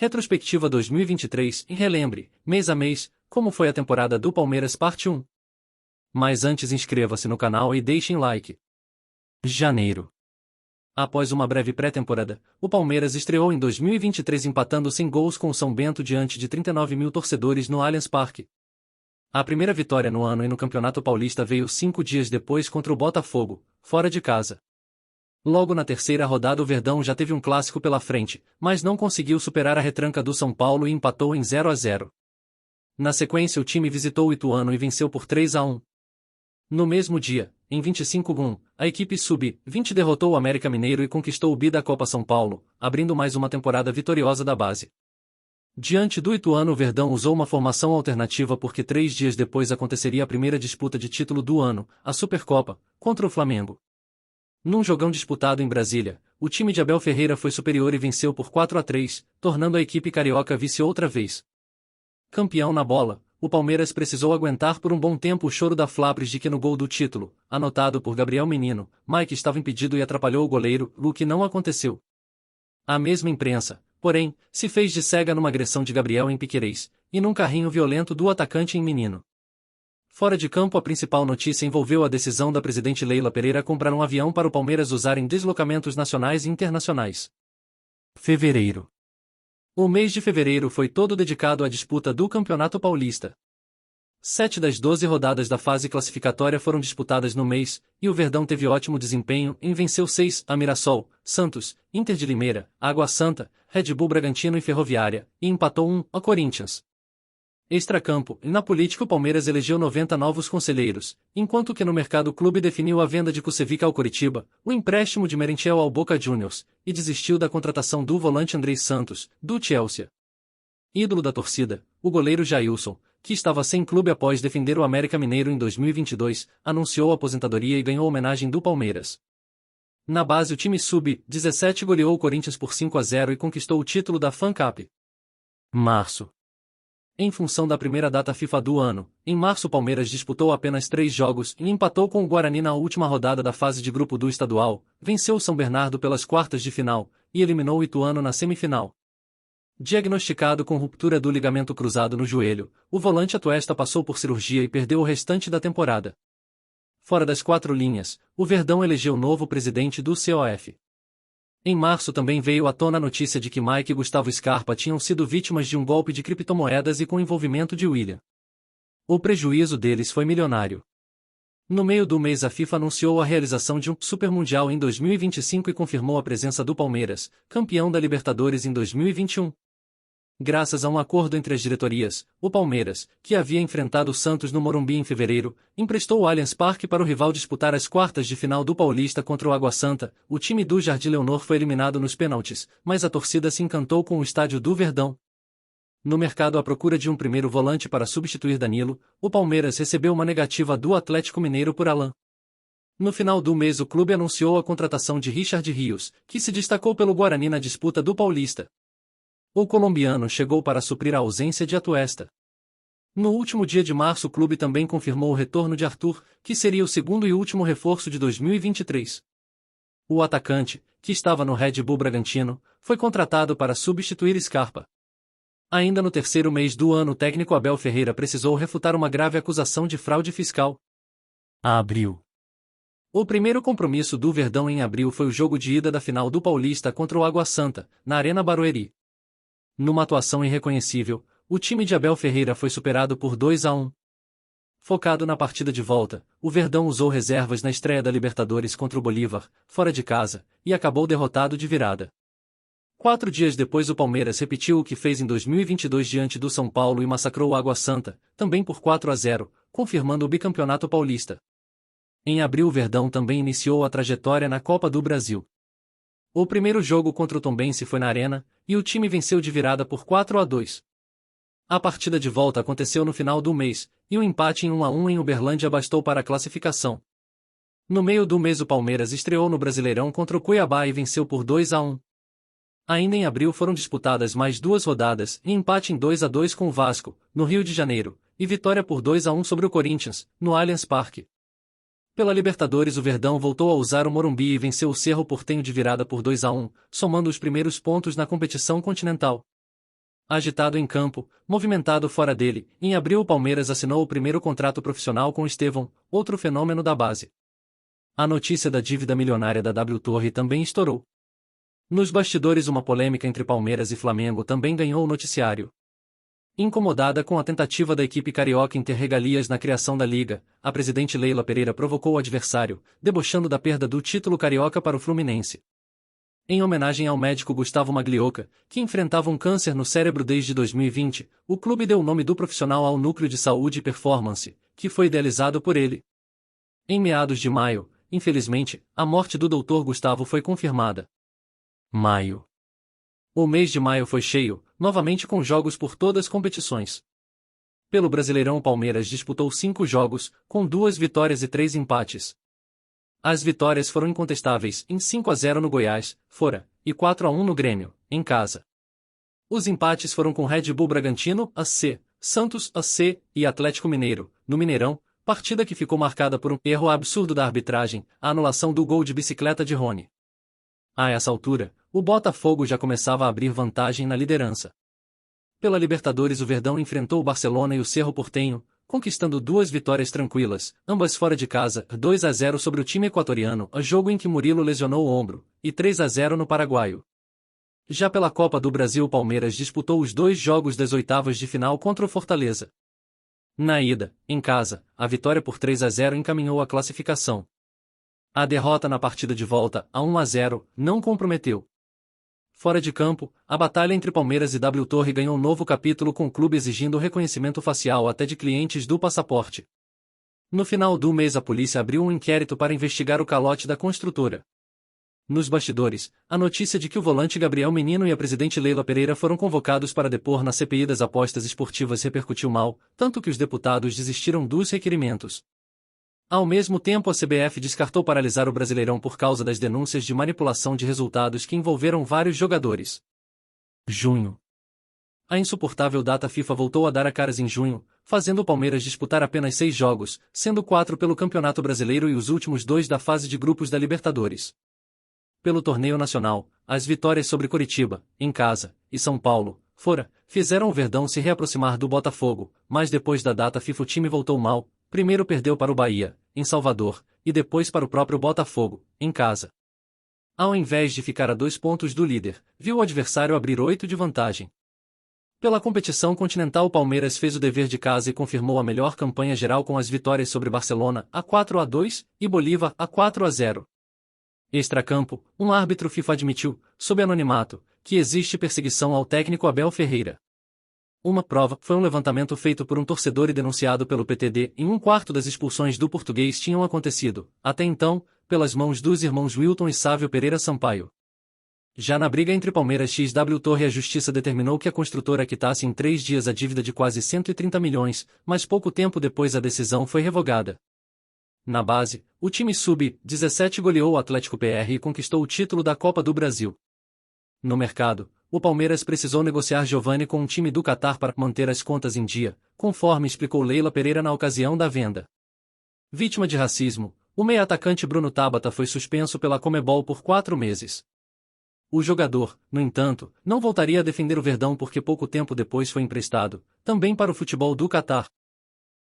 Retrospectiva 2023 e relembre, mês a mês, como foi a temporada do Palmeiras Parte 1. Mas antes inscreva-se no canal e deixem like. Janeiro. Após uma breve pré-temporada, o Palmeiras estreou em 2023 empatando sem gols com o São Bento diante de 39 mil torcedores no Allianz Parque. A primeira vitória no ano e no Campeonato Paulista veio 5 dias depois contra o Botafogo, fora de casa. Logo na terceira rodada o Verdão já teve um clássico pela frente, mas não conseguiu superar a retranca do São Paulo e empatou em 0-0. Na sequência o time visitou o Ituano e venceu por 3-1. No mesmo dia, em 25-1, a equipe sub-20 derrotou o América Mineiro e conquistou o bi da Copa São Paulo, abrindo mais uma temporada vitoriosa da base. Diante do Ituano o Verdão usou uma formação alternativa porque 3 dias depois aconteceria a primeira disputa de título do ano, a Supercopa, contra o Flamengo. Num jogão disputado em Brasília, o time de Abel Ferreira foi superior e venceu por 4-3, tornando a equipe carioca vice outra vez. Campeão na bola, o Palmeiras precisou aguentar por um bom tempo o choro da Flapres de que no gol do título, anotado por Gabriel Menino, Mike estava impedido e atrapalhou o goleiro, o que não aconteceu. A mesma imprensa, porém, se fez de cega numa agressão de Gabriel em Piquerez, e num carrinho violento do atacante em Menino. Fora de campo a principal notícia envolveu a decisão da presidente Leila Pereira comprar um avião para o Palmeiras usar em deslocamentos nacionais e internacionais. Fevereiro. O mês de fevereiro foi todo dedicado à disputa do Campeonato Paulista. 7 das 12 rodadas da fase classificatória foram disputadas no mês, e o Verdão teve ótimo desempenho em venceu 6 a Mirassol, Santos, Inter de Limeira, Água Santa, Red Bull Bragantino e Ferroviária, e empatou 1 a Corinthians. Extracampo, e na política o Palmeiras elegeu 90 novos conselheiros, enquanto que no mercado o clube definiu a venda de Kusevic ao Coritiba, o empréstimo de Merentiel ao Boca Juniors, e desistiu da contratação do volante Andrés Santos, do Chelsea. Ídolo da torcida, o goleiro Jailson, que estava sem clube após defender o América Mineiro em 2022, anunciou a aposentadoria e ganhou homenagem do Palmeiras. Na base o time sub-17 goleou o Corinthians por 5-0 e conquistou o título da Fan Cup. Março. Em função da primeira data FIFA do ano, em março o Palmeiras disputou apenas 3 jogos e empatou com o Guarani na última rodada da fase de grupo do estadual, venceu o São Bernardo pelas quartas de final, e eliminou o Ituano na semifinal. Diagnosticado com ruptura do ligamento cruzado no joelho, o volante Atuesta passou por cirurgia e perdeu o restante da temporada. Fora das 4 linhas, o Verdão elegeu novo presidente do COF. Em março também veio à tona a notícia de que Mike e Gustavo Scarpa tinham sido vítimas de um golpe de criptomoedas e com envolvimento de William. O prejuízo deles foi milionário. No meio do mês a FIFA anunciou a realização de um Super Mundial em 2025 e confirmou a presença do Palmeiras, campeão da Libertadores em 2021. Graças a um acordo entre as diretorias, o Palmeiras, que havia enfrentado o Santos no Morumbi em fevereiro, emprestou o Allianz Parque para o rival disputar as quartas de final do Paulista contra o Água Santa. O time do Jardim Leonor foi eliminado nos pênaltis, mas a torcida se encantou com o estádio do Verdão. No mercado à procura de um primeiro volante para substituir Danilo, o Palmeiras recebeu uma negativa do Atlético Mineiro por Alan. No final do mês o clube anunciou a contratação de Richard Rios, que se destacou pelo Guarani na disputa do Paulista. O colombiano chegou para suprir a ausência de Atuesta. No último dia de março o clube também confirmou o retorno de Arthur, que seria o segundo e último reforço de 2023. O atacante, que estava no Red Bull Bragantino, foi contratado para substituir Scarpa. Ainda no terceiro mês do ano o técnico Abel Ferreira precisou refutar uma grave acusação de fraude fiscal. Abril. O primeiro compromisso do Verdão em abril foi o jogo de ida da final do Paulista contra o Água Santa, na Arena Barueri. Numa atuação irreconhecível, o time de Abel Ferreira foi superado por 2-1. Focado na partida de volta, o Verdão usou reservas na estreia da Libertadores contra o Bolívar, fora de casa, e acabou derrotado de virada. 4 dias depois o Palmeiras repetiu o que fez em 2022 diante do São Paulo e massacrou o Água Santa, também por 4-0, confirmando o bicampeonato paulista. Em abril o Verdão também iniciou a trajetória na Copa do Brasil. O primeiro jogo contra o Tombense foi na Arena, e o time venceu de virada por 4-2. A partida de volta aconteceu no final do mês, e o empate em 1-1 em Uberlândia bastou para a classificação. No meio do mês o Palmeiras estreou no Brasileirão contra o Cuiabá e venceu por 2-1. Ainda em abril foram disputadas mais 2 rodadas, e empate em 2-2 com o Vasco, no Rio de Janeiro, e vitória por 2-1 sobre o Corinthians, no Allianz Parque. Pela Libertadores o Verdão voltou a usar o Morumbi e venceu o Cerro Porteño de virada por 2-1, somando os primeiros pontos na competição continental. Agitado em campo, movimentado fora dele, em abril o Palmeiras assinou o primeiro contrato profissional com Estevão, outro fenômeno da base. A notícia da dívida milionária da W Torre também estourou. Nos bastidores, uma polêmica entre Palmeiras e Flamengo também ganhou o noticiário. Incomodada com a tentativa da equipe carioca em ter regalias na criação da liga, a presidente Leila Pereira provocou o adversário, debochando da perda do título carioca para o Fluminense. Em homenagem ao médico Gustavo Maglioca, que enfrentava um câncer no cérebro desde 2020, o clube deu o nome do profissional ao Núcleo de Saúde e Performance, que foi idealizado por ele. Em meados de maio, infelizmente, a morte do Dr. Gustavo foi confirmada. Maio. O mês de maio foi cheio, novamente com jogos por todas as competições. Pelo Brasileirão, o Palmeiras disputou 5 jogos, com 2 vitórias e 3 empates. As vitórias foram incontestáveis, em 5-0 no Goiás, fora, e 4-1 no Grêmio, em casa. Os empates foram com Red Bull Bragantino, AC, Santos, AC, e Atlético Mineiro, no Mineirão, partida que ficou marcada por um erro absurdo da arbitragem, a anulação do gol de bicicleta de Rony. A essa altura, o Botafogo já começava a abrir vantagem na liderança. Pela Libertadores, o Verdão enfrentou o Barcelona e o Cerro Porteño, conquistando 2 vitórias tranquilas, ambas fora de casa, 2-0 sobre o time equatoriano, a jogo em que Murilo lesionou o ombro, e 3-0 no paraguaio. Já pela Copa do Brasil, o Palmeiras disputou os 2 jogos das oitavas de final contra o Fortaleza. Na ida, em casa, a vitória por 3-0 encaminhou a classificação. A derrota na partida de volta, a 1-0, não comprometeu. Fora de campo, a batalha entre Palmeiras e W Torre ganhou um novo capítulo, com o clube exigindo o reconhecimento facial até de clientes do passaporte. No final do mês, a polícia abriu um inquérito para investigar o calote da construtora. Nos bastidores, a notícia de que o volante Gabriel Menino e a presidente Leila Pereira foram convocados para depor na CPI das apostas esportivas repercutiu mal, tanto que os deputados desistiram dos requerimentos. Ao mesmo tempo, a CBF descartou paralisar o Brasileirão por causa das denúncias de manipulação de resultados que envolveram vários jogadores. Junho. A insuportável data FIFA voltou a dar a caras em junho, fazendo o Palmeiras disputar apenas 6 jogos, sendo 4 pelo Campeonato Brasileiro e os últimos 2 da fase de grupos da Libertadores. Pelo torneio nacional, as vitórias sobre Coritiba, em casa, e São Paulo, fora, fizeram o Verdão se reaproximar do Botafogo, mas depois da data FIFA o time voltou mal. Primeiro perdeu para o Bahia, em Salvador, e depois para o próprio Botafogo, em casa. Ao invés de ficar a 2 pontos do líder, viu o adversário abrir 8 de vantagem. Pela competição continental, o Palmeiras fez o dever de casa e confirmou a melhor campanha geral com as vitórias sobre Barcelona, a 4-2, e Bolívar, a 4-0. Extracampo, um árbitro FIFA admitiu, sob anonimato, que existe perseguição ao técnico Abel Ferreira. Uma prova foi um levantamento feito por um torcedor e denunciado pelo PTD. Em 1/4 das expulsões do português tinham acontecido, até então, pelas mãos dos irmãos Wilton e Sávio Pereira Sampaio. Já na briga entre Palmeiras e W Torre, a justiça determinou que a construtora quitasse em 3 dias a dívida de quase 130 milhões, mas pouco tempo depois a decisão foi revogada. Na base, o time sub-17 goleou o Atlético PR e conquistou o título da Copa do Brasil. No mercado, o Palmeiras precisou negociar Giovani com um time do Catar para manter as contas em dia, conforme explicou Leila Pereira na ocasião da venda. Vítima de racismo, o meia-atacante Bruno Tabata foi suspenso pela Conmebol por 4 meses. O jogador, no entanto, não voltaria a defender o Verdão porque pouco tempo depois foi emprestado, também para o futebol do Catar.